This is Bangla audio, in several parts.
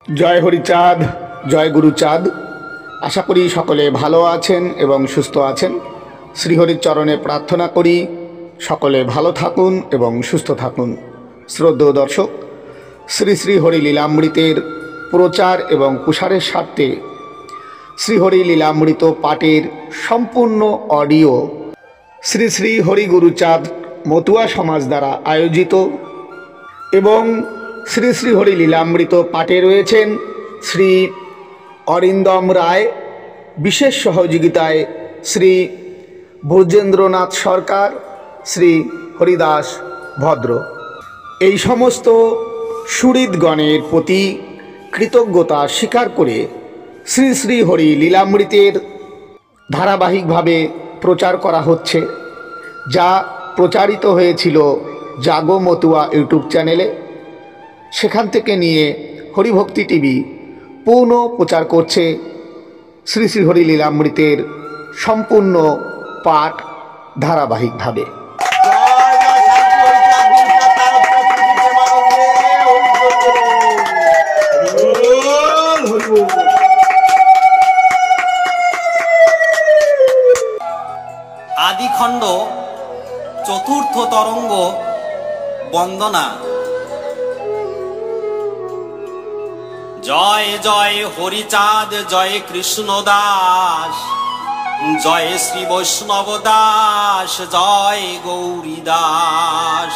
জয় হরিচাঁদ, জয় গুরুচাঁদ। আশা করি সকলে ভালো আছেন এবং সুস্থ আছেন। শ্রীহরির চরণে প্রার্থনা করি সকলে ভালো থাকুন এবং সুস্থ থাকুন। শ্রদ্ধেয় দর্শক, শ্রী শ্রী হরি লীলামৃতের প্রচার এবং প্রসারের স্বার্থে শ্রীহরি লীলামৃত পাঠের সম্পূর্ণ অডিও শ্রী শ্রী হরি গুরুচাঁদ মতুয়া সমাজ দ্বারা আয়োজিত এবং শ্রী শ্রী হরি লীলামৃত পাঠে রয়েছেন শ্রী অরিন্দম রায়, বিশেষ সহযোগিতায় শ্রী ভোজেন্দ্রনাথ সরকার, শ্রী হরিদাস ভদ্র। এই সমস্ত সুহৃদগণের প্রতি কৃতজ্ঞতা স্বীকার করে শ্রী শ্রী হরি লীলামৃতের ধারাবাহিকভাবে প্রচার করা হচ্ছে, যা প্রচারিত হয়েছিল জাগো মতুয়া ইউটিউব চ্যানেলে। সেখান থেকে নিয়ে হরিভক্তি টিভি পুনঃ প্রচার করছে শ্রী শ্রী হরি লীলামৃতের সম্পূর্ণ পাঠ ধারাবাহিকভাবে। আদিখণ্ড চতুর্থ তরঙ্গ বন্দনা। জয় জয় হরিচাঁদ, জয় কৃষ্ণ দাস, জয় শ্রী বৈষ্ণব দাস, জয় গৌরী দাস,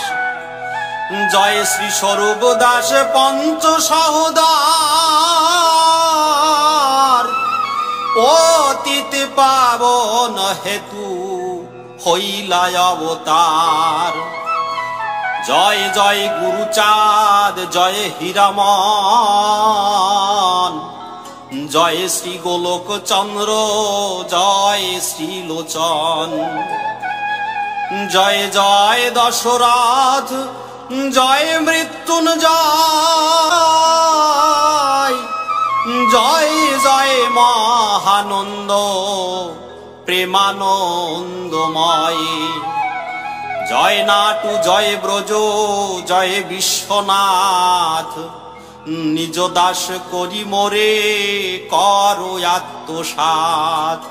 জয় শ্রী স্বরূপ দাস পঞ্চ সহদার, পতিত পাবন হেতু হইলা অবতার। জয় জয় গুরুচাঁদ, জয় হীরামন, জয় শ্রী গোলক চন্দ্র, জয় শ্রীলোচন। জয় জয় দশরথ, জয় মৃত্যুঞ্জয়, জয় জয় মহানন্দ প্রেমানন্দময়। জয় নাটু, জয় ব্রজ, জয় বিশ্বনাথ, নিজ দাস করি মোরে করো আত্মসাৎ।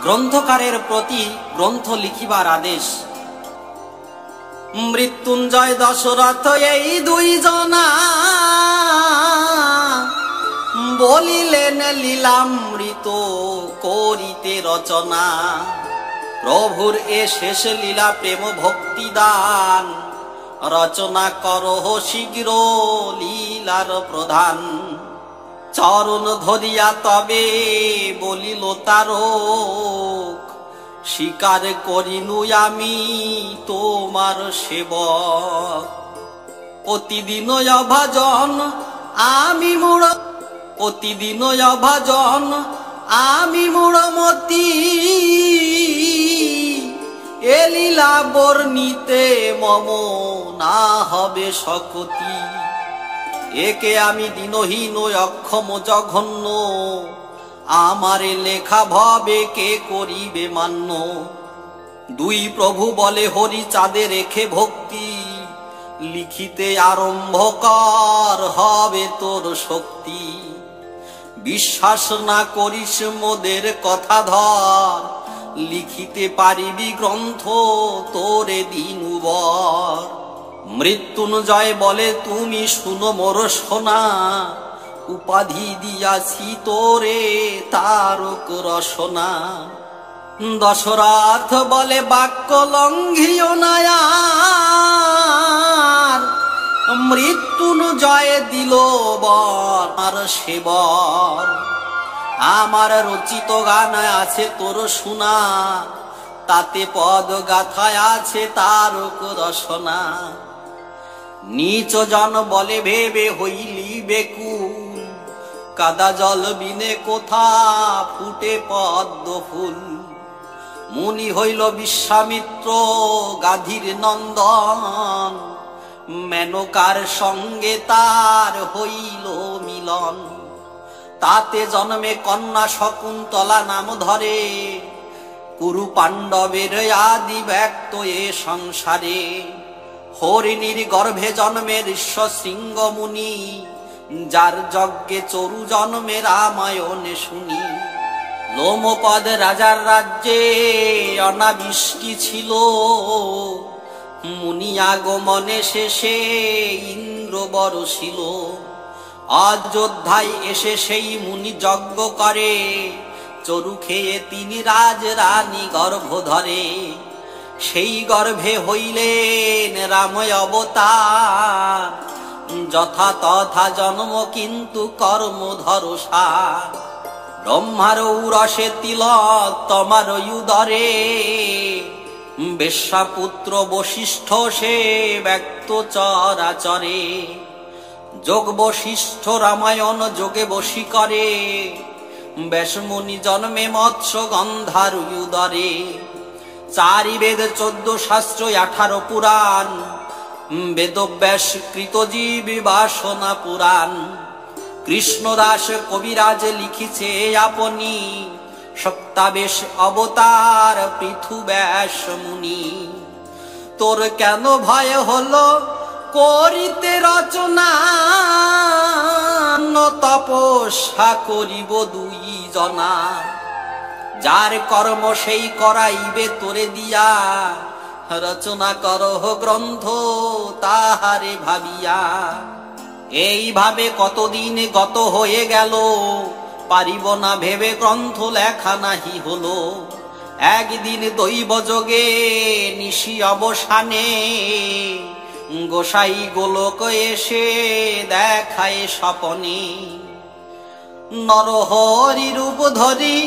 গ্রন্থকারের প্রতি গ্রন্থ লিখিবার আদেশ। মৃত্যুঞ্জয় দশরথ এই দুই জনা বলিলেন লীলামৃত করিতে রচনা। প্রভুর এ শেষ লীলা প্রেম ভক্তি দান, রচনা করহ শীঘ্র লীলার প্রধান। চরণ ধরিয়া তবে বলিল তারক, স্বীকার করিনু আমি তোমার সেবক। প্রতিদিন অভাজন আমি মূঢ়, প্রতিদিন অভাজন আমি মূঢ়মতি, এ লীলা বর্ণিতে মম না হবে শকতি। একে আমি দিনহীন অক্ষম জঘন্য, আমারে লেখা ভবে কে করিবে মান্য। দুই প্রভু বলে হরিচাঁদে রেখে ভক্তি, লিখিতে আরম্ভ কর হবে তোর শক্তি। বিশ্বাস না করিস মোদের কথা ধর, লিখিতে পারিবি গ্রন্থ তোরে দিনুবর। মৃত্যুঞ্জয় বলে তুমি শুনো মোর শোনা, উপাধি দিয়াছি তোরে তারক রসনা। দশরথ বলে বাক্য লঙ্ঘিও না আর, মৃত্যুঞ্জয় দিল বর সেবর। আমার রচিত গান আছে তোর শোনা, তাতে পদ গাথায় আছে তারক রসনা। নিচ জন বলে ভেবে হইলি বেকুল, কাদা জল বিনে কোথা ফুটে পদ্ম ফুল। মুনি হইল বিশ্বামিত্র গাধীর নন্দন, মেনকার সঙ্গে তার হইল মিলন। তাতে জন্মে কন্যা শকুন্তলা নাম ধরে, কুরু পাণ্ডবের আদি ব্যক্ত এ সংসারে। হরিণীর গর্ভে জন্মে ঋষ্য শৃঙ্গ মুনি, যার যজ্ঞে চরু জন্মে রামায়ণে শুনি। লোমপদ রাজার রাজ্যে অনাবৃষ্টি ছিল, মুনি আগমনে শেষে ইন্দ্র বরষিল। অযোধ্যায় এসে সেই মুনি যজ্ঞ করে, চরু খেয়ে তিনি রাজ রানী গর্ভ ধরে। সেই গর্ভে হইলেন রাময় অবতার, যথা তথা জন্ম কিন্তু কর্মধর সার। ব্রহ্মার উরসে তিলক তোমার উদরে, বেশ্যাপুত্র বশিষ্ঠ সে ব্যক্ত চরাচরে। যোগ বশিষ্ঠ রামায়ণ যোগে বশী করে, ব্যাসমুনি জন্মে মৎস্য গন্ধার উদরে। চারি বেদ 14 শাস্ত্র 18 পুরাণ, বেদব্যাস কৃতজীব বাসনা পুরাণ। কৃষ্ণদাস কবিরাজ লিখিছে আপনি, সত্যাবেশ অবতার পৃথু ব্যাস মুনি। তোর কেন ভয় হলো করিতে রচনা, তপস্যা করিব দুই জনা। যার কর্ম সেই করাইবে তোরে দিয়া, রচনা করহ গ্রন্থ তাহারে ভাবিয়া। এইভাবে কতদিন গত হয়ে গেল, পারিব না ভেবে গ্রন্থ লেখা নাহি হলো। একদিন দৈব যোগে নিশি অবসানে, গোসাই গোলক এসে দেখায় স্বপনে। নরহরি রূপ ধরি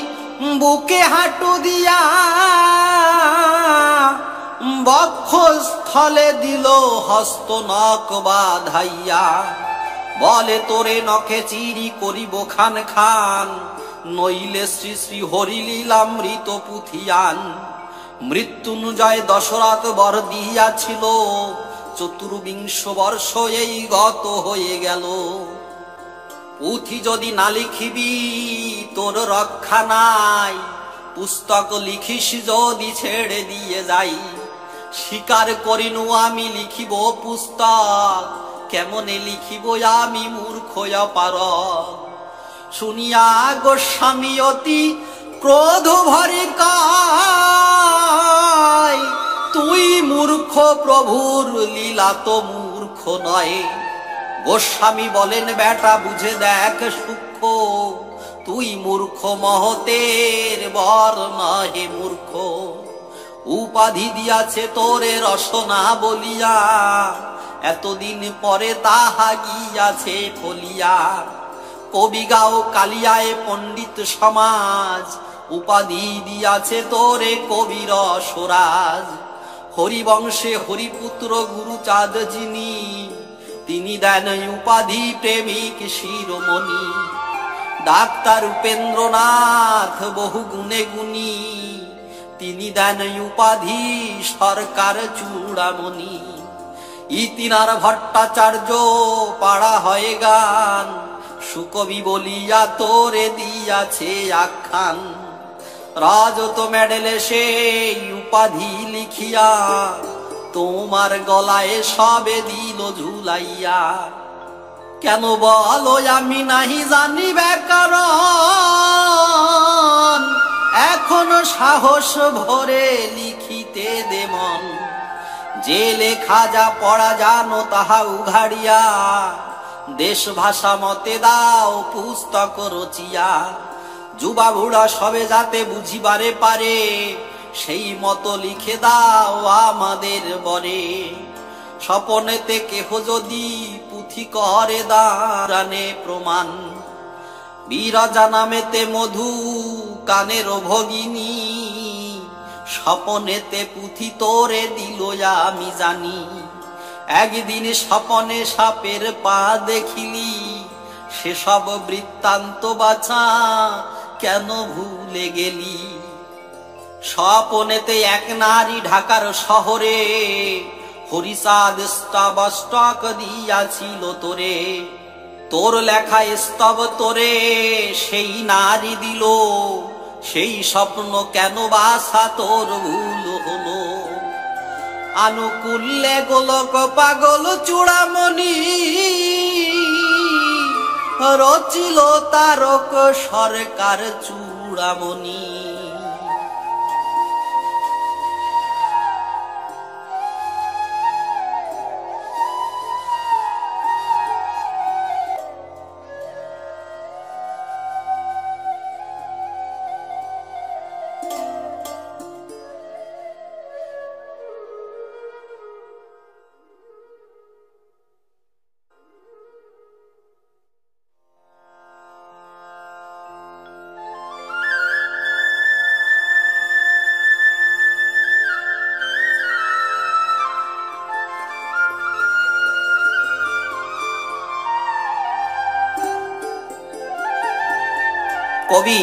বুকে হাঁটু দিয়া, বক্ষস্থলে দিল হস্ত নখ বাধাইয়া। বলে তোরে নখে চিরি করিব খান খান, নইলে শ্রী শ্রী হরিলীলামৃত পুথিয়ান। মৃত্যুঞ্জয় দশরথ বর দিয়াছিল, 24 বর্ষ এই গত হয়ে গেল। পুঁথি যদি না লিখিবি তোর রক্ষা নাই, পুস্তক লিখিস যদি ছেড়ে দিয়ে যাই। স্বীকার করিনু আমি লিখিব পুস্তক, কেমনে লিখিব আমি মূর্খ অপার। শুনিয়া গোস্বামী অতি ক্রোধ ভরে কয়, তুই মূর্খ প্রভুর লীলা তো মূর্খ নয়। গোস্বামী বলেন বেটা বুঝে দেখ সূক্ষ্ম, তুই মূর্খ মহতের বর নহে মূর্খ। উপাধি দিয়াছে তোরে রসনা বলিয়া, এতদিন পরে তাহা গিয়াছে ফলিয়া। কবি গাও কালিয়ায় পণ্ডিত সমাজ, উপাধি দিয়াছে তোরে কবির স্বরাজ। হরিবংশে হরিপুত্র গুরুচাঁদ যিনি, তিনি দেন উপাধি প্রেমিক শিরোমণি। ডাক্তার উপেন্দ্রনাথ বহু গুণে গুণী, তিনি দেন উপাধি সরকার চূড়ামণি। ইতিনার ভট্টাচার্য পাড়া হয়ে গান, সুকবি বলিয়া তোরে দিয়াছে আখ্যান। রাজত মেডেলে সেই উপাধি লিখিয়া, তোমার গলায় সবে দিল ঝুলাইয়া। কেন বলো আমি নাহি জানি ব্যাকরণ, এখনো সাহস ভরে লিখিতে দে মন। যে লেখা যা পড়া জানো তাহা উঘাড়িয়া, দেশ ভাষা মতে দাও পুস্তক রচিয়া। যুবা বুড়া সবে যাতে বুঝিবারে পারে, সেই মতো লিখে দাও আমাদের বরে। স্বপনেতে কেহ যদি পুঁথি করে দাঁড়ানে প্রমাণ, বিরজা নামেতে মধু কানের ভগিনী, স্বপনেতে পুঁথি তোরে দিল আমি জানি। একদিন স্বপনে সাপের পা দেখিলি, সেসব বৃত্তান্ত বাছা কেন ভুলে গেলি? স্বপনেতে এক নারী ঢাকার শহরে, হরিচাঁদ স্তব দিয়াছিল তোরে। তোর লেখা স্তব তোরে সেই নারী দিল, সেই স্বপ্ন কেন বাসা তোর ভুল হলো? আনুকূল্যে গোলক পাগল চূড়ামণি, রচিল তারক সরকার চূড়ামণি। কবি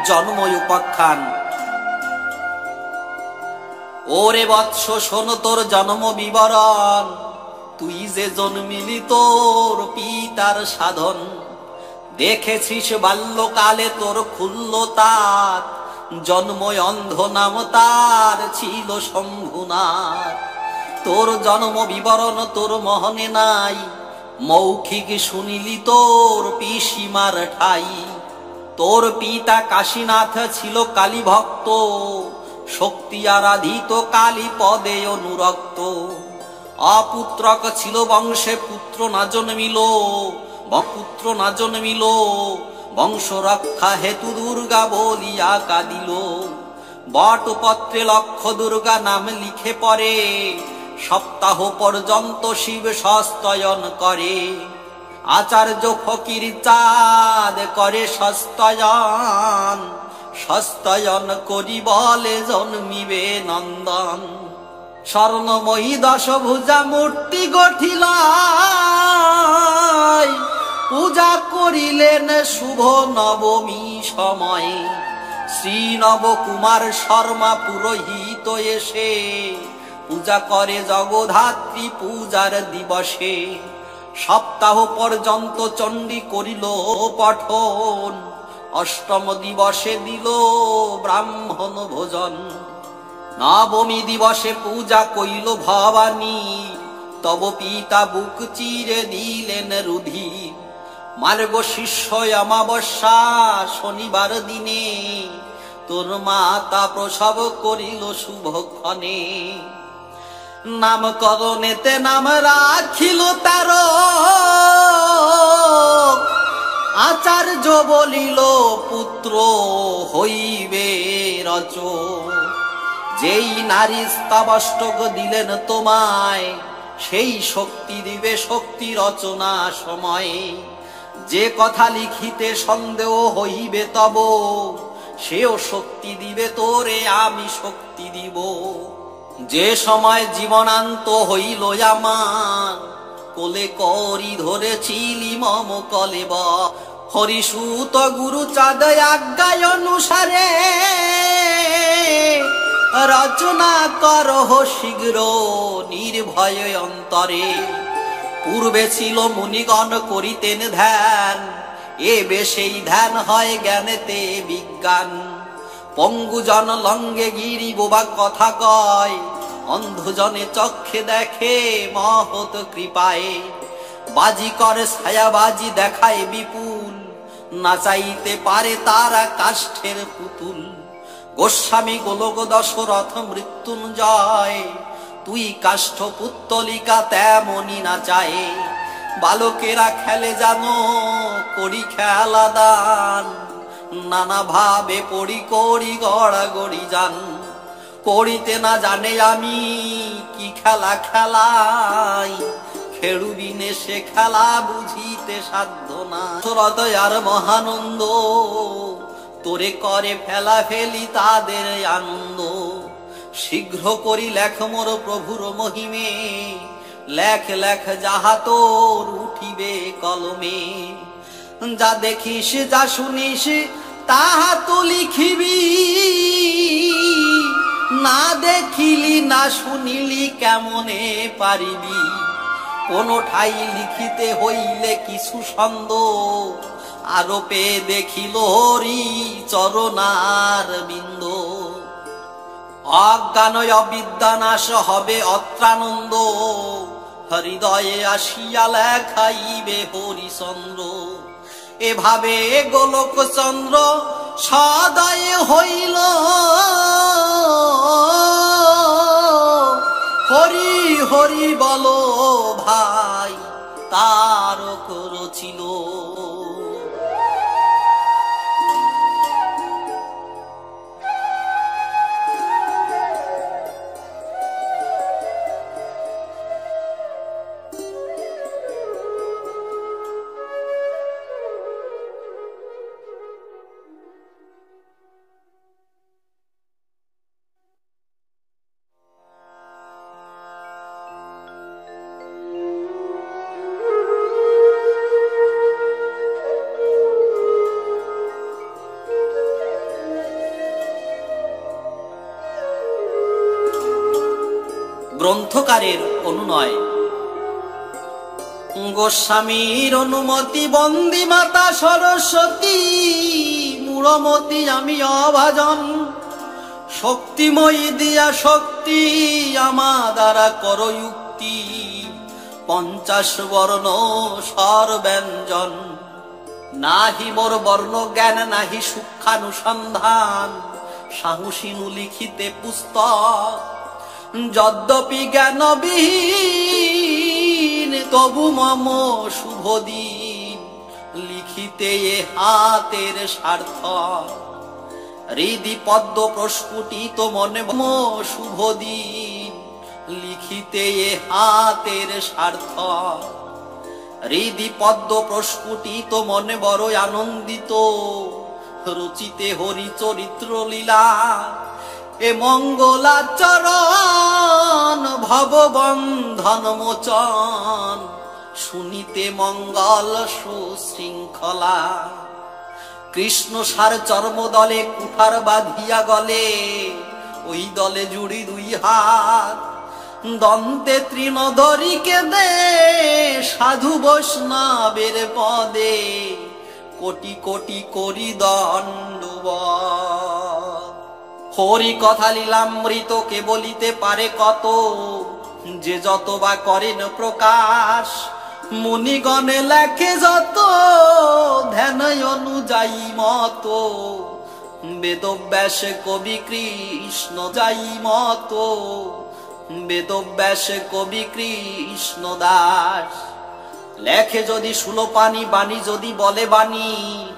জন্ময় উপাখ্যান। ওরে বৎস শোন তোর জন্ম বিবরণ, তুই যে জন্মিলি তোর পিতার সাধন। দেখেছিস বাল্যকালে তোর খুলল তার, জন্ময় অন্ধ নাম তার ছিল শম্ভুনাথ। তোর জন্ম বিবরণ তোর মহনে নাই, মৌখিক শুনিলি তোর পিসিমার ঠাই। তোর পিতা কাশীনাথ ছিল কালী ভক্ত, শক্তি আরাধিত কালী পদে অনুরক্ত। অপুত্রক ছিল বংশে পুত্র না জন্মিল, পুত্র না জন্মিল, বংশ রক্ষা হেতু দুর্গা বলিয়া কাঁদিল। বটপত্রে লক্ষ দুর্গা নাম লিখে পরে, সপ্তাহ পর্যন্ত শিব সস্তয়ন করে। আচার্য ফকির চাঁদ করে সস্তয়ন, সস্তয়ন করি বলে জন্মিবে নন্দন। স্বর্ণময়ী দশভুজা মূর্তি গঠিল, পূজা করিলেন শুভ নবমী সময়ে। শ্রী নবকুমার শর্মা পুরোহিত এসে, পূজা করে জগধাত্রী পূজার দিবসে। সপ্তাহ পর্যন্ত চণ্ডী করিল পঠন, অষ্টম দিবসে দিল ব্রাহ্মণ ভোজন। নবমী দিবসে পূজা কইল ভবানী, তব পিতা বুক চিরে দিলেন রুধির। মার্গ শিষ্য অমাবস্যা শনিবার দিনে, তোর মাতা প্রসব করিল শুভক্ষণে। নামকরণেতে নাম রাখিল তার, আচার্য বলিল পুত্র হইবে রচ। যেই নারী স্তবাষ্টক দিলেন তোমায়, সেই শক্তি দিবে শক্তি রচনা সময়ে। যে কথা লিখিতে সন্দেহ হইবে তব, সেও শক্তি দিবে তোরে আমি শক্তি দিব। যে সময় জীবনান্ত হইল আমার, কোলে করি ধরেছিলি মম কলেব। হরিসুত গুরু চাঁদ আজ্ঞায় অনুসারে, রচনা করহ শীঘ্র নির্ভয় অন্তরে। পূর্বে ছিল মুনিগণ করিতেন ধ্যান, এবে সেই ধ্যান হয় জ্ঞানেতে বিজ্ঞান। পঙ্গুজন লঙ্গে গিরি বোবা কথা কয়, অন্ধজনে চক্ষে দেখে মহৎ কৃপায়। বাজি করে ছায়াবাজি দেখায় বিপুল, নাচাইতে পারে তারা কাষ্ঠের পুতুল। গোস্বামী গোলক দশরথ মৃত্যুঞ্জয়, তুই কাষ্ঠ পুত্তলিকা তেমনি নাচায়। বালকেরা খেলে জানো করি খেলা দান, নানা ভাবে পড়ি করি গড়াগড়ি যান। করিতে না জানে আমি কি খেলা খেলাই, খেড়ুবিনে সে খেলা বুঝিতে সাধ্য না। হৃদয়ার মহানন্দ তোরে করে ফেলা ফেলি তাদের আনন্দ। শীঘ্র করি লেখ মোর প্রভুর মহিমে, লেখ লেখ যাহা তোর উঠিবে কলমে। যা দেখিস যা শুনিস তাহা তো লিখিবি, না দেখিলি না শুনিলি কেমনে পারিবি। কোন ঠাই লিখিতে হইলে কিছু ছন্দ, আরোপে দেখিল হরি চরণার বিন্দ। অজ্ঞান অবিদ্যা নাশ হবে অত্রানন্দ, হৃদয়ে আসিয়া লেখাইবে হরিচন্দ্র। এভাবে গোলক চন্দ্র সদয় হইল, হরি হরি বলো ভাই তারক রচিল। গ্রন্থকারের অনুনয়। গোস্বামীর অনুমতি বন্দী মাতা সরস্বতী, মূঢ়মতি আমি অভাজন। শক্তিময়ী দিয়া শক্তি আমা দ্বারা কর যুক্তি, 50 বর্ণ স্বর ব্যঞ্জন। নাহি মোর বর্ণ জ্ঞান নাহি সূক্ষ্মানুসন্ধান, সাহসিনু লিখিতে পুস্তক। যদ্যপি জ্ঞানবিহীন তবু মম শুভ দিন, লিখিতে এ হাতের সার্থক। হৃদি পদ্ম প্রস্ফুটিত মনে মম শুভ দিন, লিখিতে এ হাতের সার্থক। হৃদি পদ্ম প্রস্ফুটিত মনে বড় আনন্দিত, রচিতে হরি চরিত্র লীলা। এ মঙ্গলাচরণ ভববন্ধন মোচন, শুনিতে মঙ্গল সুশৃঙ্খলা। কৃষ্ণ সার চর্মদলে কুঠার বাঁধিয়া গলে, ওই দলে জুড়ি 2 হাত। দন্তে তৃণ ধরিকে দে সাধু বৈষ্ণবের পদে, কোটি কোটি করি দণ্ডবৎ। হরি কথা লীলামৃত কে বলিতে পারে কত, যে যত বা করেন প্রকাশ। মুনিগণে লেখে যত ধ্যান অনুযায়ী মত, বেদব্যাস কবি কৃষ্ণ যাই মত। বেদব্যাস কবি কৃষ্ণ দাস। লেখে যদি সুলোপানি বাণী যদি বলে বাণী,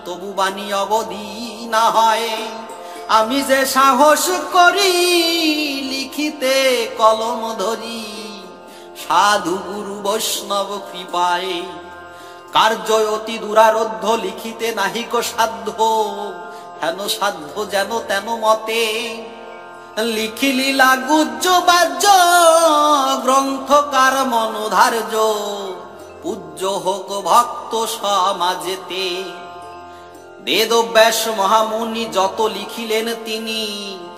তবু বাণী অবধি না হয়। আমি যে সাহস করি লিখিতে কলম ধরি, সাধু গুরু বৈষ্ণব কৃপায়। কার্য অতি দুরারোধ্য লিখিতে নাহিক সাধ্য, হেন সাধ্য যেন তেন মতে। লিখিলি লাগুজ্জ বাহ্য গ্রন্থকার মনোধার্য, পূজ্য হোক ভক্ত সমাজেতে। বেদব্যাস মহামুনি যত লিখিলেন তিনি,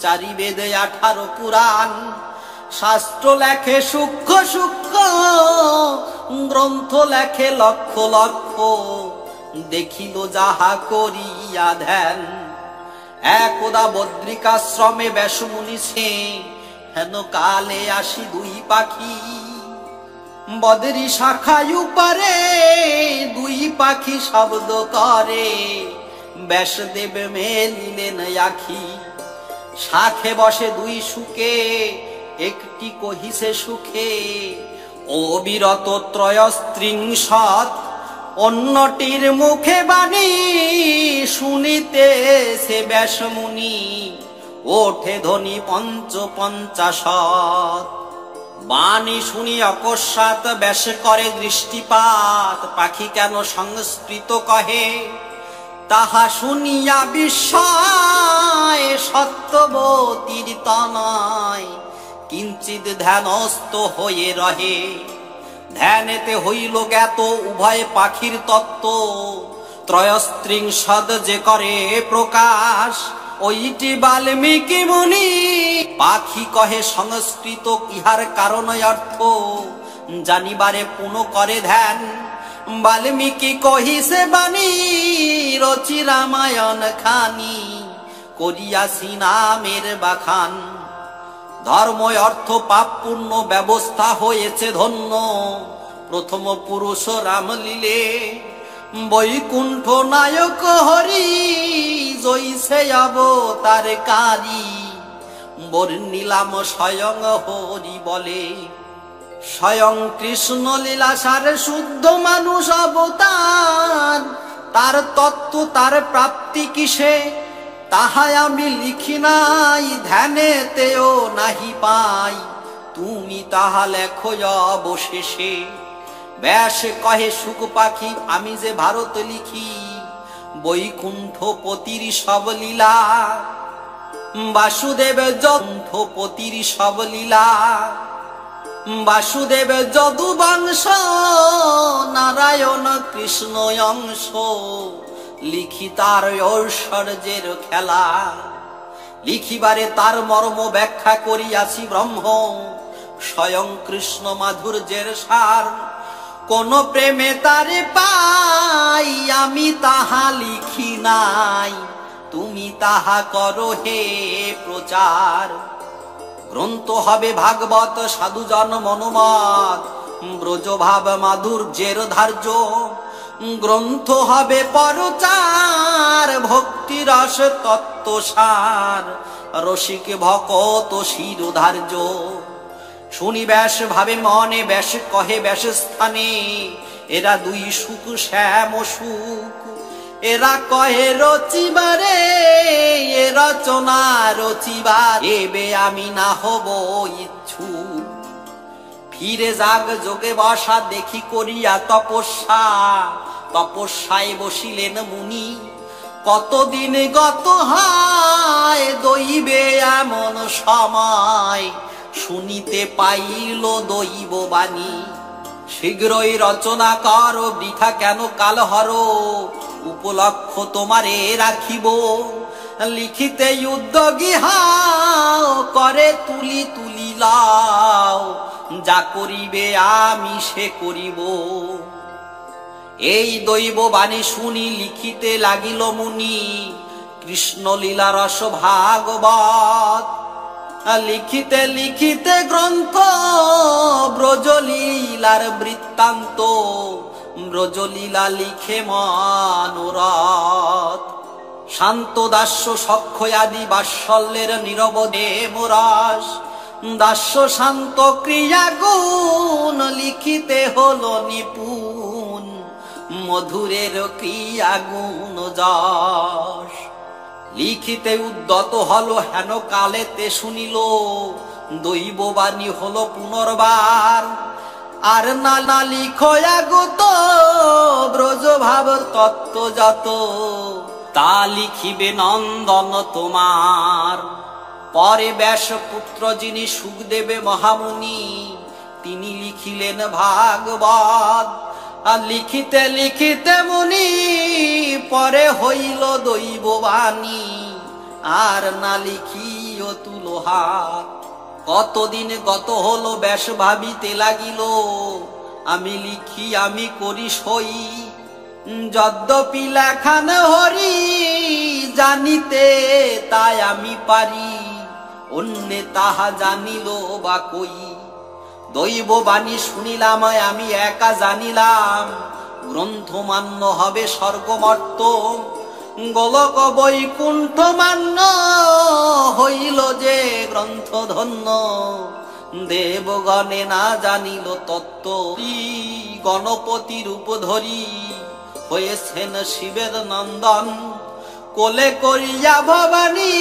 4 বেদে 18 পুরাণ। শাস্ত্র লেখে সূক্ষ্ম সূক্ষ্ম, গ্রন্থ লেখে লক্ষ লক্ষ। দেখিল যাহা করিয়া ধ্যান, একদা বদ্রিকাশ্রমে ব্যাসমুনি সে, হেন কালে আসি 2 পাখি। বদরি শাখায় উপরে 2 পাখি শব্দ করে, ব্যাসদেব মেলিলেন আখি। শাখে বসে 2 সুখে, একটি কহিছে সুখে। অবিরত 33 অন্যটির মুখে বাণী, শুনিতে সে ব্যাসমুনি। ওঠে ধ্বনি 55। বাণী শুনি অকস্মাৎ ব্যাস করে দৃষ্টিপাত, পাখি কেন সংস্কৃত কহে তাহা শুনিয়া বিস্ময় সত্যবতীর তনয় কিঞ্চিৎ ধ্যানস্থ হয়ে রহে। ধ্যানেতে হইল জ্ঞাত উভয় পাখির তত্ত্ব, ত্রয়স্ত্রিংশদ যে করে প্রকাশ ওইটি বাল্মীকি মুনি। পাখি কহে সংস্কৃত ইহার কারণ অর্থ, জানিবারে পুনঃ করে ধ্যান। বাল্মীকি কহিছে বাণী রচি রামায়ণ খানি, করিয়াছি নামের বাখান। ধর্ম অর্থ পাপ পূর্ণ ব্যবস্থা হয়েছে ধন্য, প্রথম পুরুষ রাম লীলে। বৈকুণ্ঠ নায়ক হরি জৈছে অবতার কারি, বর্ণিলাম স্বয়ং হরি বলে। স্বয়ং কৃষ্ণ লীলাসার শুদ্ধ মানুষ অবতার, তার তত্ত্ব তার প্রাপ্তি কিসে তাহা আমি লিখি নাই, ধ্যানেতেও নাহি পাই তুমি তাহা লেখো অবশেষে। ব্যাস কহে সুখ পাখি আমি যে ভারত লিখি, বৈকুণ্ঠপতির সব লীলা। বাসুদেব যন্ঠপতির সব লীলা, বাসুদেব যদুবংশ নারায়ণ কৃষ্ণ অংশ, লিখি তার ঐশ্বর্যের খেলা। লিখিবারে তার মর্ম ব্যাখ্যা করিয়াছি ব্রহ্ম, স্বয়ং কৃষ্ণ মাধুর্যের সার। কোন প্রেমে তারে পাই আমি তাহা লিখি নাই, তুমি তাহা করো হে প্রচার। গ্রন্থ হবে ভাগবত সাধুজন মনোমত, ব্রজভাব মাধুর্যের ধার্য। গ্রন্থ হবে পরচার ভক্তি রস তত্ত্বসার, রসিক ভকত শিরোধার্য। শুনি ব্যাস ভাবে মনে ব্যাস কহে ব্যাস স্থানে, এরা দুই সুখ শ্যাম সুখ। এরা কহে রচিবারে এ রচনা রচিবার, এবে আমি না হব ইচ্ছুক। ফিরে যাগ যোগে বসা দেখি করিয়া তপস্যা, তপস্যায় বসিলেন মুনি। কতদিন গত হয় দৈবে এমন সময়, শুনিতে পাইল দৈব বাণী। শীঘ্রই রচনা কর বৃথা কেন কাল হর, উপলক্ষ তোমারে রাখিব। লিখিতে উদ্যোগী হাও করে তুলি তুলি লাও, যা করিবে আমি সে করিব। এই দৈব বাণী শুনি লিখিতে লাগিল মুনি, কৃষ্ণ লীলা রস ভাগবত। লিখিতে লিখিতে গ্রন্থ ব্রজলীলার বৃত্তান্ত, ব্রজলীলা লিখে মনোরথ। শান্ত দাস্য সক্ষয় আদি বাৎসল্যের নীরবদে মোরস, দাস্য শান্ত ক্রিয়া গুণ লিখিতে হলো নিপুণ, মধুরের ক্রিয়া গুণ যশ। লিখিতে উদ্যত হলো হেন কালেতে শুনিল, দৈব বাণী হলো পুনর্বার। আর না লিখো আগত ব্রজভাব তত্ত্ব যত, তা লিখিবে নন্দন তোমার। পরে ব্যাস পুত্র যিনি সুখদেবে মহামুনি, তিনি লিখিলেন ভাগবত। আর লিখিতে লিখিতে মুনি পরে হইল দৈব বাণী, আর না লিখিও তুলো হাত। কতদিন গত হলো ব্যাস ভাবিতে লাগিল, আমি লিখি আমি করি সই। যদ্যপি লেখান হরি জানিতে তাই আমি পারি, অন্যে তাহা জানিল বা কই। দৈব বাণী শুনিলাম আমি একা জানিলাম, গ্রন্থ মান্য হবে স্বর্গমর্ত। গোলক বৈকুণ্ঠ মান্য হইল যে গ্রন্থ ধন্য, দেবগণে না জানিল তত্ত্ব। গণপতি রূপ ধরি হয়েছেন শিবের নন্দন, কোলে করিয়া ভবানী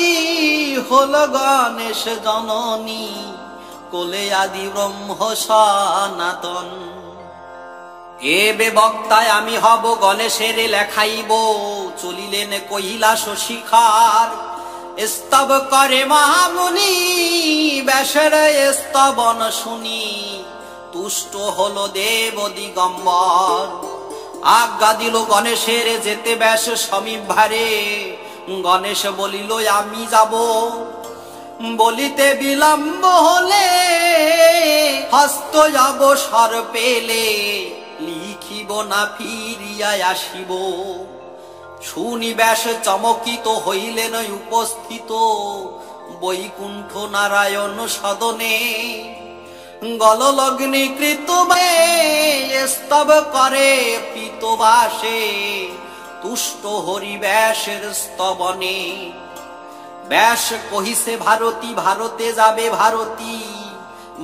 হল গণেশ জননী। কোলে আদি ব্রহ্ম সনাতন। এবে বক্তায় আমি হব গণেশের লেখাইব, চলিলেন কৈলাস শিখার। স্তব করে মহামুনি ব্যাসের স্তবন শুনি, তুষ্ট হলো দেব দিগম্বর। আজ্ঞা দিল গণেশের যেতে ব্যাস সমীপ ভারে, গণেশ বলিল আমি যাব। বলিতে বিলম্ব হলে হস্ত যাব সর পেলে, লিখিব না ফিরিয়া আসিব। শুনি ব্যাস চমকিত হইলেন উপস্থিত, বৈকুণ্ঠ নারায়ণ সদনে। গললগ্নিকৃত স্তব করে পীতবাসে, তুষ্ট হরি ব্যাসের স্তবনে। ব্যাস কহিছে ভারতী ভারতে যাবে ভারতী,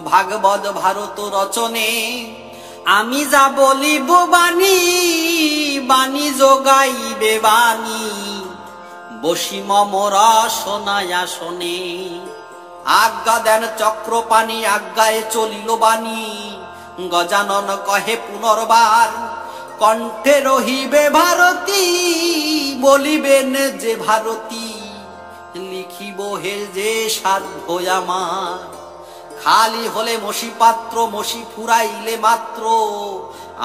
ভাগবত ভারত রচনে। আমি যা বলিব বাণী, বাণী যোগাইবে বাণী, বসি মম রসনায় আসনে। আজ্ঞা দেন চক্রপাণি আজ্ঞায় চলিল বাণী, গজানন কহে পুনর্বার। কণ্ঠে রহিবে ভারতী, বলিবেন যে ভারতী, লিখিব হে যে সাধ্য আমার। খালি হলে মসি পাত্র, মসি ফুরাইলে মাত্র,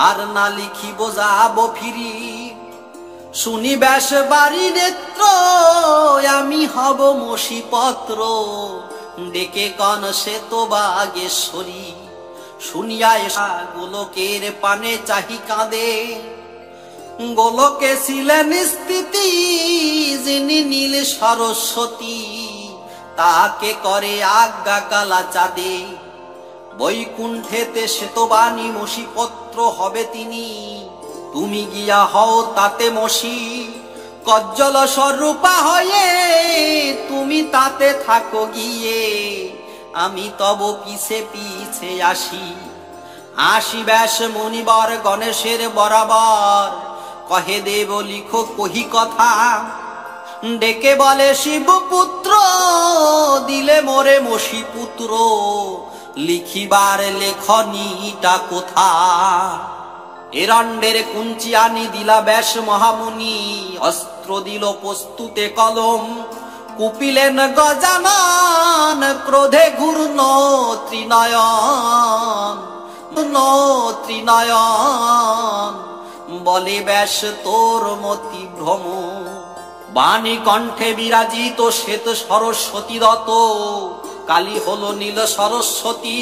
আর না লিখিব যাব ফিরি। শুনি ব্যাস বাড়ি নেত্র, আমি হব মসি পত্র, ডেকে কন সে তো বাগেশ্বরী। শুনিয়া এসা গোলকের পানে চাহি কাঁদে, গোলকে ছিলেন স্থিতি যিনি নীল সরস্বতী, তাকে করে আজ্ঞা কালা চাঁদে। বৈকুণ্ঠেতে শ্বেতবাণী মসিপত্র হবে তিনি, তুমি গিয়া হও তাতে মসি। কজ্জল স্বরূপা হয়ে তুমি তাতে থাকো গিয়ে, আমি তব পিছে পিছে আসি। আসি ব্যাস মুনিবর গণেশের বরাবর, কহে দেব লিখো কহি কথা। ডেকে বলে শিব পুত্র, দিলে মোরে মসি পুত্র, লিখিবার লেখনীটা কোথা। এরণ্ডের কুঞ্চি আনি দিলা ব্যাস মহামুনি, অস্ত্র দিল প্রস্তুতে কলম। কুপিলেন গজানন, ক্রোধে ঘূর্ণ ত্রিনয়ন, ত্রিনয়ন। বলে ব্যাস তোর মতি ভ্রম, বাণী কণ্ঠে বিরাজিত শ্বেত সরস্বতী দত্ত। কালী হলো নীল সরস্বতী,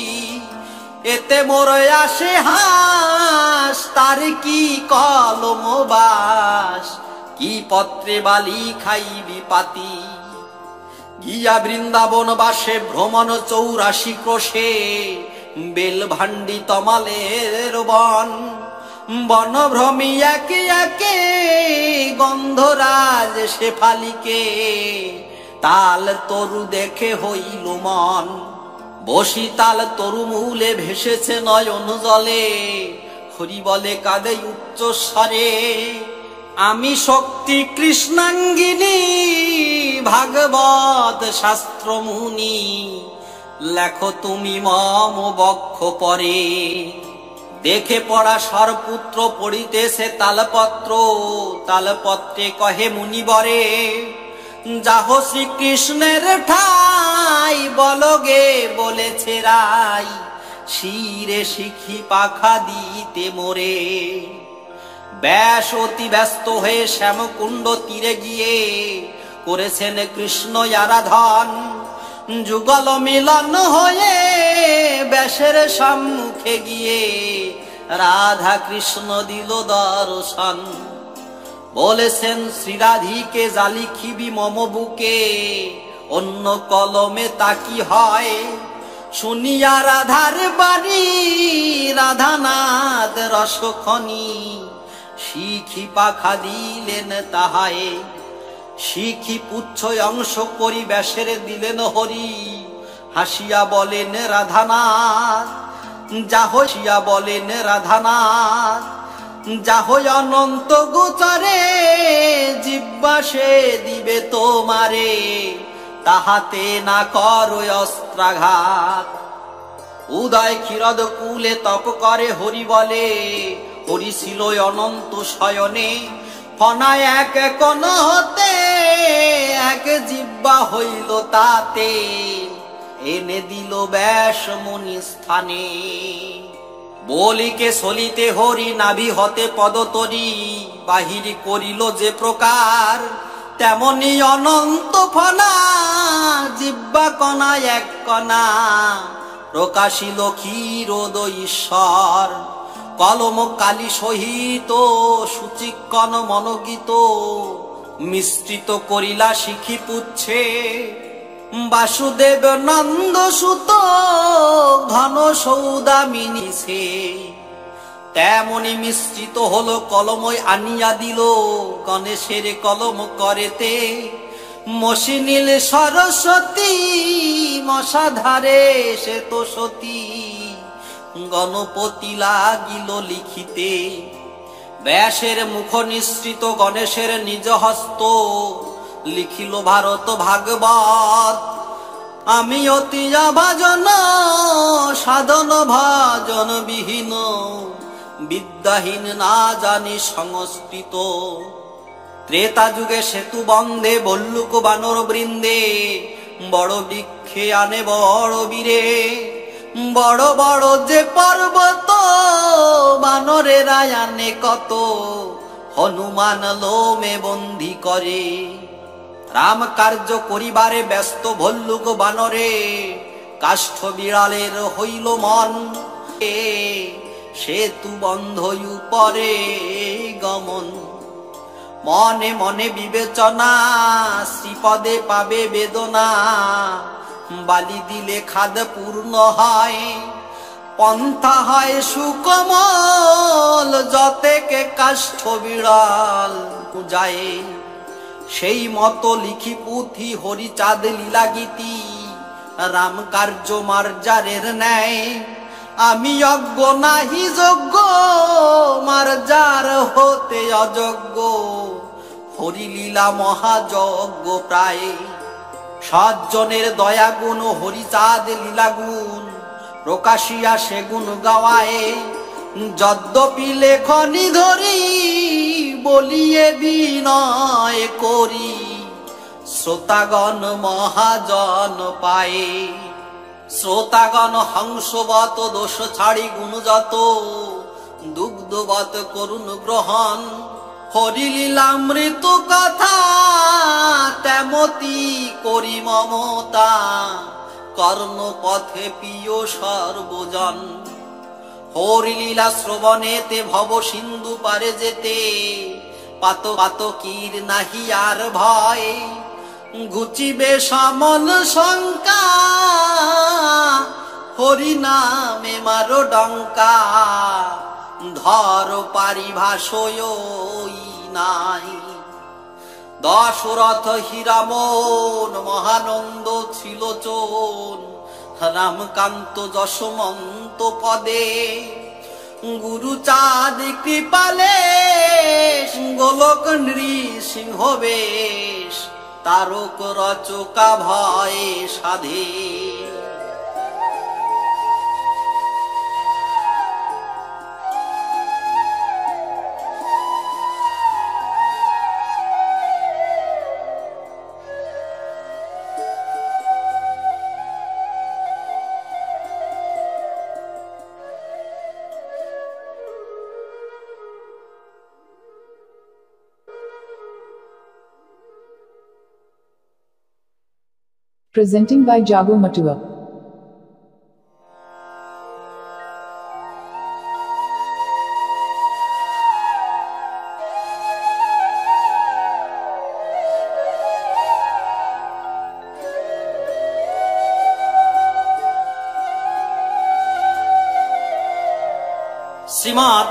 এতে মোরে আসে হাস। তার কি কলম বাস, কি পত্রে বালি খাইবি পাতি। গিয়া বৃন্দাবন বাসে ভ্রমণ 84 ক্রোশে, বেল ভান্ডি তমালের বন। বনভ্রমী একে একে গন্ধরাজ শেফালিকে, তাল তরু দেখে হইল মন। বসি তাল তরু মূলে ভেসেছে নয়ন জলে, হরি বলে কাঁদে উচ্চ স্বরে। আমি শক্তি কৃষ্ণাঙ্গিনী, ভাগবত শাস্ত্র মুনি, লেখো তুমি মম বক্ষ পরে। দেখে পড়া সরপুত্র পড়িতেছে তালপত্র, তালপত্রে কহে মুনিবরে। যাহো শ্রীকৃষ্ণের ঠাই, বলগে বলেছে রাই, শিরে শিখি পাখা দিতে মোরে। ব্যাস অতি ব্যস্ত হয়ে শ্যামকুণ্ড তীরে গিয়ে, করেছেন কৃষ্ণ আরাধন। যুগল মিলন হয়ে ব্যাসের সম্মুখে গিয়ে, রাধা কৃষ্ণ দিল দর্শন। বলেছেন শ্রীরাধিকে যা লিখিবি মম বুকে, অন্য কলমে তা কি হয়। শুনিয়া রাধার বাণী, রাধানাথ রসখনি, শিখি পাখা দিলেন তাহায়। শিখি পুচ্ছ অংশ করি ব্যাসের দিলেন হরি। হাসিয়া বলেন রাধানাথ, যাহইয়া বলেন রাধানাথ। যাহই অনন্ত গোচরে, জিব্বাসে দিবে তোমারে, তাহাতে না করো অস্ত্রাঘাত। উদয় ক্ষীরদ কুলে তপ করে হরি বলে, হরি ছিল অনন্ত শয়নে, ফনায় এক কোন হতে এক জিব্বা হইল তাতে, এনে দিল ব্যাস মুনি স্থানে। বলিকে সলিতে হরি নাভি হতে পদতরি, বাহির করিল যে প্রকার, তেমনি অনন্ত ফনা জিব্বা কণা এক কণা, প্রকাশিল ক্ষীরোদ ঈশ্বর। কলম কালি সহিত সুচিকন মনোগীত, মিশ্রিত করিলা শিখি পুচ্ছে, বাসুদেব নন্দ সুত ঘন সৌদামিনী সে। তেমনি মিশ্রিত হলো কলমই আনিয়া দিল, গণেশের কলম করেতে, মসিনীল সরস্বতী মশাধারে সে তো সতী, গণপতি লাগিল লিখিতে। ব্যাসের মুখ নিঃসৃত গণেশের নিজ হস্ত, লিখিল ভারত ভাগবত। আমি অতি ভাজন সাধন ভাজন বিহীন, বিদ্যাহীন না জানি সংস্কৃত। ত্রেতা যুগে সেতু বন্ধে ভল্লুক বানর বৃন্দে, বড় বৃক্ষে আনে বড় বীরে, বড় বড় যে পর্বত বানরেরা আনে কত, হনুমান লোমে বন্দী করে। রাম কার্য করিবারে ব্যস্ত ভল্লুক বানরে, কাষ্ঠ বিড়ালের হইল মন, সেতু বন্ধ উপরে গমন। মনে মনে বিবেচনা, শ্রীপদে পাবে বেদনা, বালি দিলে খাদ পূর্ণ হয়, পন্থা হয় সুকমল, যতেকে কাষ্ঠ বিড়াল যায়। সেই মতো লিখি পুঁথি হরিচাঁদ লীলা গীতি, রাম কার্য মার্জারের ন্যায়। আমি অজ্ঞ নাহি যোগ্য, মার্জার হতে অযোগ্য, হরিলীলা মহাযজ্ঞ প্রায়। সজ্জনের দয়াগুণ হরিচাঁদ লীলাগুণ, প্রকাশিয়া সেগুণ গাওয়ায়। যদ্যপি লেখনি ধরি বলিয়ে বিনয় করি, শ্রোতাগণ মহাজন পায়ে। শ্রোতাগণ হংসবত দোষ ছাড়ি গুণ যত, দুগ্ধবত করুণ গ্রহণ। হরিলীলামৃত কথা তেমতি করি মমতা, কর্ণ পথে প্রিয় সর্বজন। হরিলীলা শ্রবণেতে ভব সিন্ধু পারে যেতে, পাত পাতকীর নাহি আর ভয়। ঘুচিবে সমন শঙ্কা, হরি নামে মারো ডঙ্কা, ধর পারিভাষয় নাই। দশরথ হীরামন মহানন্দ ছিল চোন, রামকান্ত যশমন্ত পদে। গুরুচাঁদ কৃপালে গোলক নৃসিংহ বেশ, তারক রচকা ভয়ে সাধে। Presenting by Jago Matua. Srimat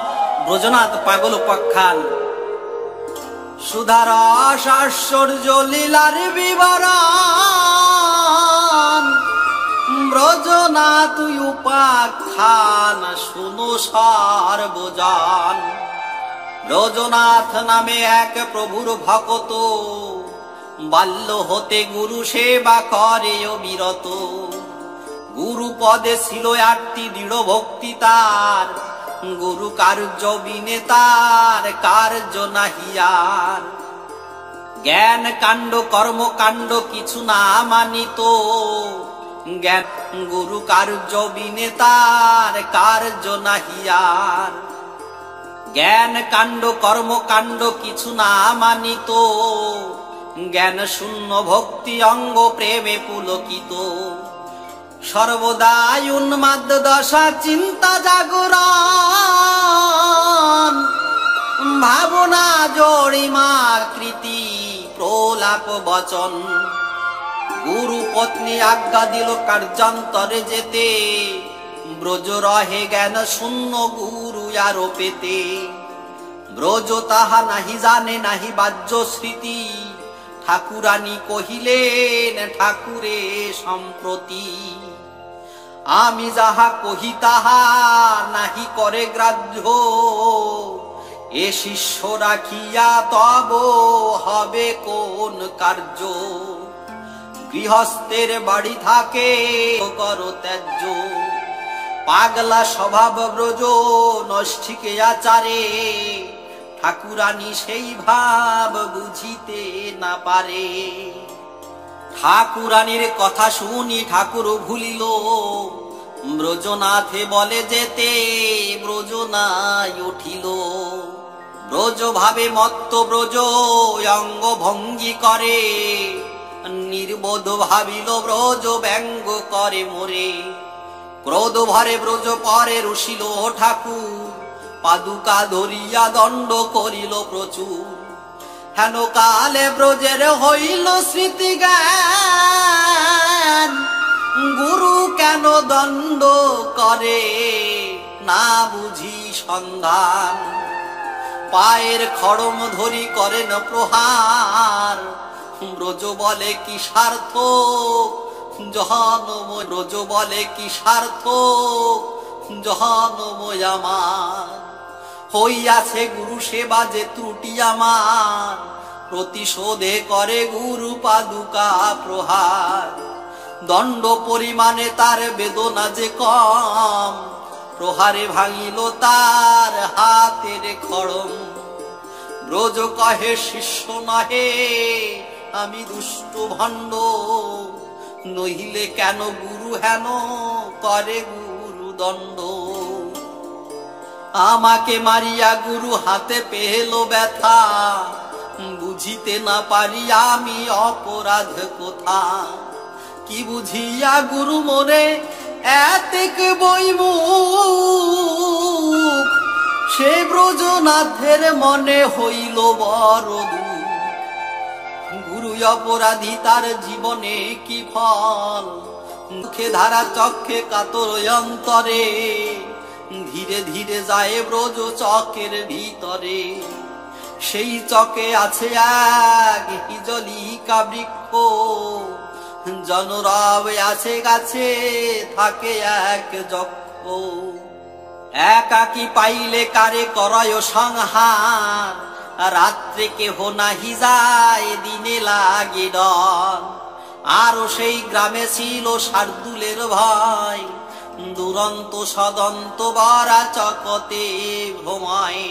Brajanath পাগল উপাখ্যান। সুধারস আশ্চর্য লীলার বিবরণ, ব্রজনাথ উপাখ্যান শুনো সর্বজন। ব্রজনাথ নামে এক প্রভুর ভক্ত, বাল্য হতে গুরু সেবা করে অবিরত। গুরু পদে ছিল আটটি দৃঢ় ভক্তি তার, গুরু কার্য বিনে তার কার্য নাহিয়ার। জ্ঞান কাণ্ড কর্মকাণ্ড কিছু না মানিত, জ্ঞান গুরু কার্য বিনে তার কার্য নাহিয়ার। জ্ঞান কাণ্ড কর্মকাণ্ড কিছু না মানিত, জ্ঞান শূন্য ভক্তি অঙ্গ প্রেমে পুলকিত। সর্বদাই উন্মাদ দশা চিন্তা জাগরণ, ভাবনা জড়িমা কৃতি প্রলাপ বচন। গুরু পত্নী আজ্ঞা দিল কার্যান্তরে যেতে, ব্রজ রহে জ্ঞান শূন্য গুরু আরো পেতে। ব্রজ তাহা নাহি জানে নাহি বাহ্য স্মৃতি, ঠাকুরানী কহিলেন ঠাকুরে সম্প্রতি। আমি যাহা কহি তাহা নাহি করে গ্রাহ্য, এ শিষ্য রাখিয়া তব হবে কোন কার্য। গৃহস্থের বাড়ি থাকে কর ত্যায্য, পাগলা স্বভাব ব্রজ নষ্টিকে আচারে। ঠাকুরানী সেই ভাব বুঝিতে না পারে। ঠাকুরানীর কথা শুনি ঠাকুর ভুলিল, ব্রজনাথে বলে যেতে ব্রজ নাই উঠিল। ব্রজ ভাবে মত্ত ব্রজ অঙ্গ ভঙ্গি করে, নির্বোধ ভাবিল ব্রজ ব্যঙ্গ করে মোরে। ক্রোধ ভরে ব্রজ পরে রুষিল ঠাকুর, পাদুকা ধরিয়া দণ্ড করিল প্রচুর। হেন কালে ব্রজের হইল স্মৃতি জ্ঞান, গুরু কেন দণ্ড করে না বুঝি সন্ধান। পায়ের খড়ম ধরি করেন প্রহার, ব্রজ বলে কি স্বার্থ জহানম। ব্রজ বলে কি স্বার্থ জহানম আমার। হইয়াছে গুরু সেবা যে ত্রুটি আমার, প্রতিশোধে করে গুরু পাদুকা প্রহার। দণ্ড পরিমাণে তার বেদনা যে কম, প্রহারে ভাঙিল তার হাতের খড়ম। ব্রজ কহে শিষ্য নহে আমি দুষ্ট ভণ্ড, নহিলে কেন গুরু হেন করে গুরু দণ্ড। আমাকে মারিয়া গুরু হাতে পেল ব্যথা, বুঝিতে না পারি আমি অপরাধ কোথা। কি বুঝিয়া গুরু মনে এতেক বৈমুখ, সে ব্রজনাথের মনে হইল বড় দুঃখ। গুরু অপরাধী তার জীবনে কি ফল, মুখে ধারা চক্ষে কাতর অন্তরে। ধীরে ধীরে যায় ব্রজ চকের ভিতরে, সেই চকে আছে এক হিজলিকা বৃক্ষ। জনরব আছে গাছে থাকে এক যক্ষ। একাকি পাইলে কারে করয় সংহার, রাত্রে কেহ নাহি যায় দিনে লাগে ডর। আরো সেই গ্রামে ছিল শার্দুলের ভয়, দুরন্ত সদন্ত বরা চকতে ভ্রময়।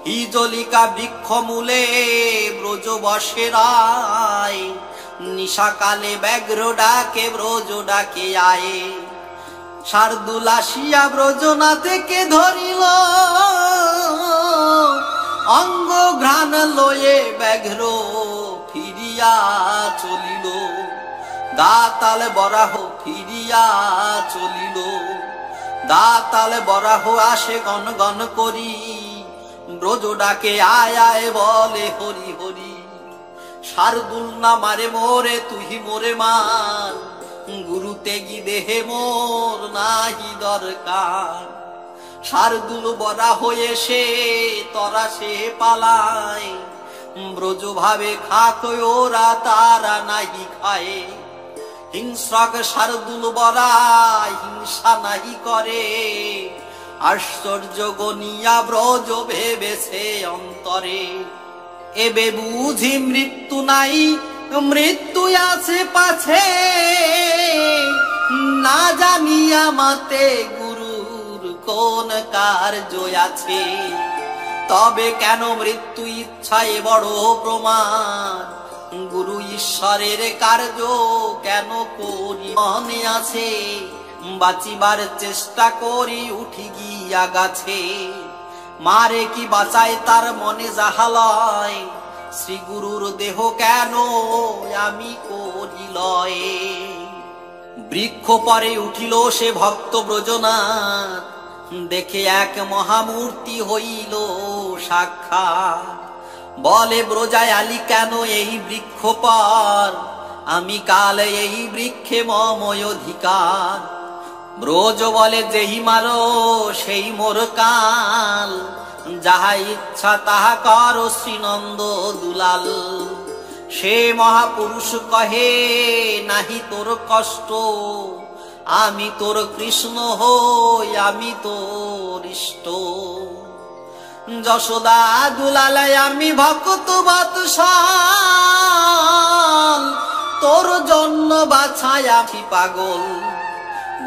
হিজলিকা বৃক্ষ মূলে ব্রজ বসে রায়, নিশাকালে ব্যাঘ্র ডাকে ব্রজ ডাকে আয়ে। শার্দুল আসিয়া ব্রজনাথকে ধরিল, অঙ্গ ঘ্রাণ লয়ে ব্যাঘ্র ফিরিয়া চলিল। দাতাল বরাহ ফিরিয়া চলিল। দাতাল বরাহ আসে গন গন করি, ব্রজ ডাকে আয় আয় বলে হরি হরি। শার্দুল না মারে মোরে তুহি মোরে মান, গুরু তেগি দেহে মোর নাহি দরকার। শার্দুল বরা হয়ে সে তরা সে পালায়, ব্রজ ভাবে খাক ওরা তারা নাহি খায়। হিংস্রক শার্দুল বরা হিংসা নাহি করে, আশ্চর্য গনিয়া ব্রজ ভেবেছে অন্তরে। এবে বুঝি মৃত্যু নাই মৃত্যু আছে পাছে, না আমাতে গুরুর কোন কার্য আছে? তবে কেন মৃত্যু ইচ্ছায় বড় প্রমাণ? গুরু ঈশ্বরের কার্য কেন করি মনে আছে? বাঁচিবার চেষ্টা করি উঠি গিয়া গাছে। মারে কি বাঁচায় তার মনে যাহা লয়, শ্রী গুরুর দেহ কেন আমি করি লয়। বৃক্ষ পরে উঠিল সে ভক্ত ব্রজনাথ, দেখে এক মহামূর্তি হইল সাক্ষাৎ। বলে ব্রজায় আলী কেন এই বৃক্ষ পর, আমি কাল এই বৃক্ষে মময় অধিকার। ব্রজ বলে যেই মারো সেই মোর কাল, যাহা ইচ্ছা তাহা করো শ্রীনন্দ দুলাল। সে মহাপুরুষ কহে নাহি তোর কষ্ট, আমি তোর কৃষ্ণ হই আমি তোর ইষ্ট। যশোদা দুলালে আমি ভক্ত বৎসল, তোর জন্য বাছায় আছি পাগল।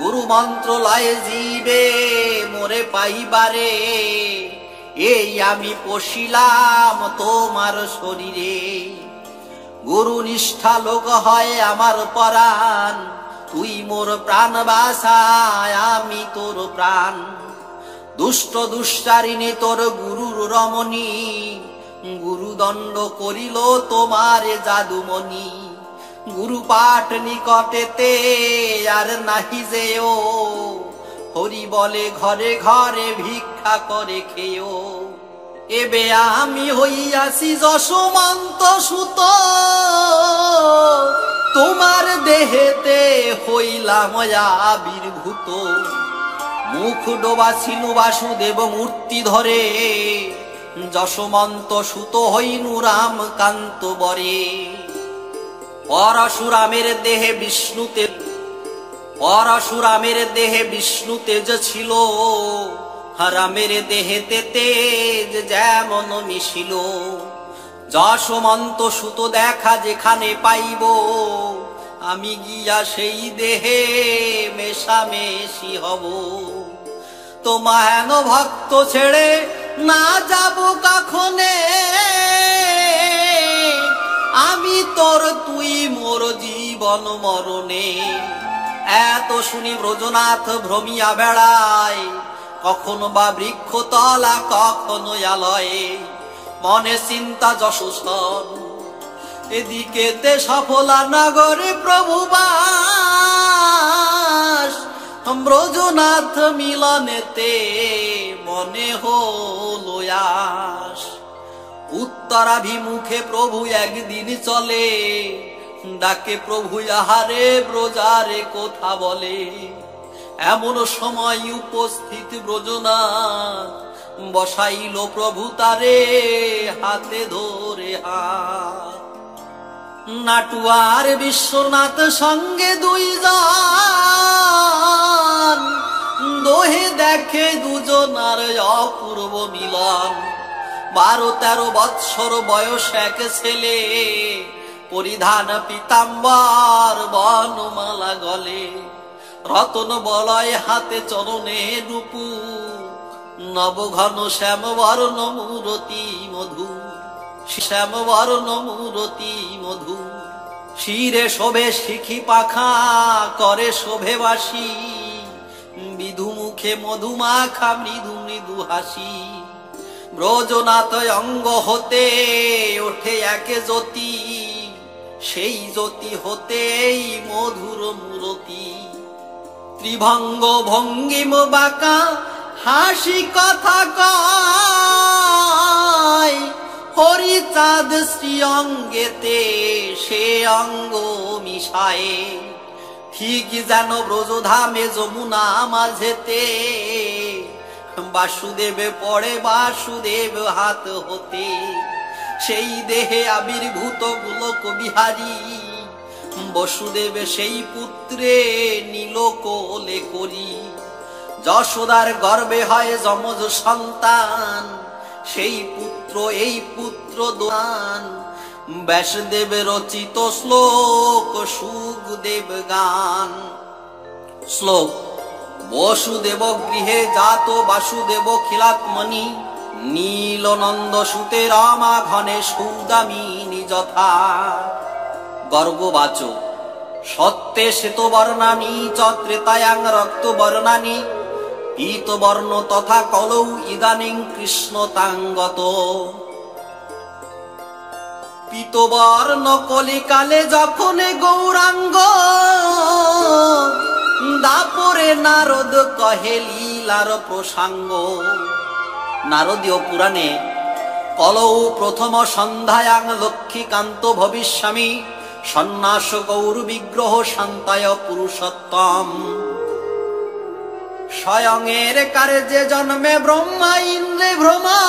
গুরু মন্ত্র লয়ে জীবে মোরে পাইবারে, এই আমি পশিলাম তোমার শরীরে। গুরু নিষ্ঠা লোক হয় আমার পরাণ, তুই মোর প্রাণ বাসায় আমি তোর প্রাণ। দুষ্ট দুশ্চারিণী তোর গুরুর রমণী, গুরুদণ্ড করিল তোমার জাদুমণি। গুরু পাঠ নিকটেতে আর নাহি যেও, হরি বলে ঘরে ঘরে ভিক্ষা করে খেও। এবে আমি হইয়াছি যশোমন্ত সুত, তোমার দেহেতে হইলাম আবির্ভূত। মুখ ডোবা ছিল বাসুদেব মূর্তি ধরে, যশোমন্ত সুত হইনু রামকান্ত বরে। পরশুরামের দেহে বিষ্ণুতে, পরশুরামের দেহে বিষ্ণু তেজ ছিল, রামের দেহেতে তেজ যেমন মিশিল। যশোমন্ত সুত দেখা যেখানে পাইব, আমি গিয়া সেই দেহে মেশামেশি হব। তোমা হেন ভক্ত ছেড়ে না যাব কখনে, আমি তোর তুই মোর জীবন মরণে। এত শুনি ব্রজনাথ ভ্রমিয়া বেড়ায়, কখনো বা বৃক্ষ তলা কখনো আলয়ে। মনে চিন্তা যশোসন, এদিকেতে সফলা নগরে প্রভু বাস। ব্রজনাথ মিলনেতে মনে হলো আস। উত্তরাভিমুখে প্রভু একদিন চলে, ডাকে প্রভু আহারে ব্রজারে কথা বলে। এমন সময় উপস্থিত ব্রজনাথ, বসাইল প্রভু তারে হাতে ধরে হাত। নাটুয়ার বিশ্বনাথ সঙ্গে দুইজন, দোহে দেখে দুজনার অপূর্ব মিলন। 12-13 বৎসর বয়স এক ছেলে, পরিধান পীতাম্বর বনমালা গলে। রতন বলয় হাতে চরণে রূপু, নবঘন শ্যাম বর্ণ মূরতি মধু। শ্যাম বর্ণ মূরতি মধু, শিরে শোভে শিখি পাখা করে শোভে বাসি। বিধু মুখে মধুমাখা মৃদু মৃদু হাসি। ব্রজনাথ অঙ্গ হতে ওঠে একে জ্যোতি, সেই জ্যোতি হতেই মধুর মূরতি। ত্রিভঙ্গ ভঙ্গিম বাঁকা হাসি কথা কয়, হরিচাঁদ শ্রী অঙ্গেতে সে অঙ্গ মিশায়ে। ঠিক যেন ব্রজধামে যমুনা মাঝেতে, বাসুদেবে পড়ে বাসুদেব হাত হতে। সেই দেহে আবির্ভূত গোলক বিহারী, বসুদেব সেই পুত্রে নীল কোলে করি। যশোদার গর্ভে হয় যমজ সন্তান, সেই পুত্র এই পুত্র দান। ব্যাসদেব রচিত শ্লোক সুখদেব গান। শ্লোক বসুদেব গৃহে জাত বাসুদেব খিলাত্মনি, নীলনন্দ সুতে রমা ঘনে সৌদামিনী যথা। গর্গবাচক সত্যে শ্বেত বর্ণানি চত্রেতায়াং রক্ত বর্ণানি, পীত বর্ণ তথা কলৌ ইদানিং কৃষ্ণ তাঙ্গত। পীতবর্ণ কলিকালে যখন গৌরাঙ্গ, দাপরে নারদ কহে লীলার প্রসঙ্গ। নারদীয় পুরাণে কলৌ প্রথম সন্ধ্যায়াং লক্ষ্মীকান্ত ভবিষ্যামি, সন্ন্যাস গৌর বিগ্রহ শান্তায় পুরুষোত্তম। স্বয়ংের কার্যে জন্মে ব্রহ্মা ইন্দ্রে ভ্রমা,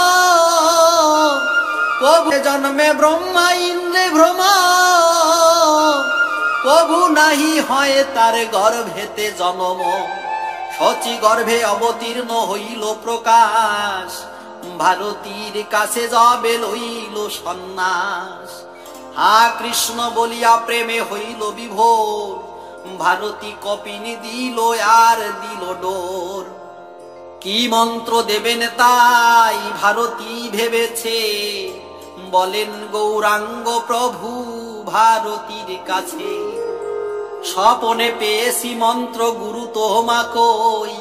প্রভু জন্মে ব্রহ্মা ইন্দ্রে ভ্রমা, প্রভু নাহি হয় তার গর্ভেতে জন্ম। শচী গর্ভে অবতীর্ণ হইল প্রকাশ, ভারতীর কাছে যাবে লইল সন্ন্যাস। হা কৃষ্ণ বলিয়া প্রেমে হইল বিভোর, ভারতী কপিনী দিল আর দিল ডোর। কি মন্ত্র দেবেন তাই ভারতী ভেবেছে, বলেন গৌরাঙ্গ প্রভু ভারতীর কাছে। স্বপনে পেয়েছি মন্ত্র গুরু তোমা কই,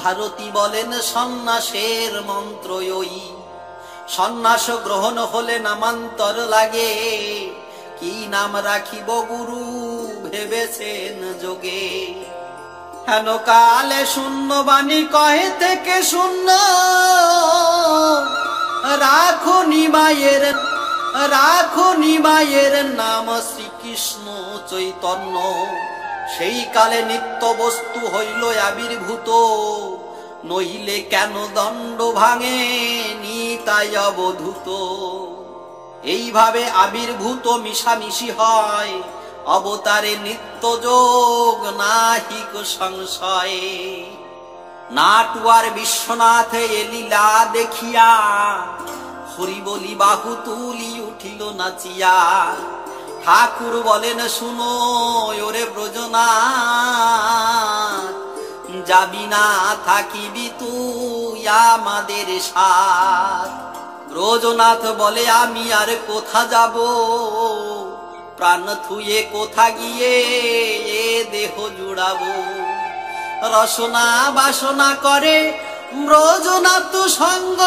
ভারতী বলেন সন্ন্যাসের মন্ত্র ওই। সন্ন্যাস গ্রহণ হলে নামান্তর লাগে, কি নাম রাখিব গুরু ভেবেছেন যোগে। হেন কালে শূন্য বাণী কহে থেকে শূন্য, রাখো নিমায়ের নাম শ্রীকৃষ্ণ চৈতন্য। সেই কালে নিত্য বস্তু হইল আবির্ভূত, নইলে কেন দণ্ড ভাঙে নিতাই অবধূত। এইভাবে আবির্ভূত মিশামিশি হয়, অবতারে নিত্য যোগ নাহিক সংশয়ে। নাটুয়ার বিশ্বনাথ এলীলা দেখিয়া, হরি বলি বাহু তুলি উঠিল নাচিয়া। ঠাকুর বলেন শুনো ওরে ব্রজনাথ, যাবি না থাকিবি তুই আমাদের সাথ। ব্রজনাথ বলে আমি আর কোথা যাব, প্রাণ থুয়ে কোথা গিয়ে এ দেহ জুড়াবো। রসনা বাসনা করে ব্রজনাথ সঙ্গ,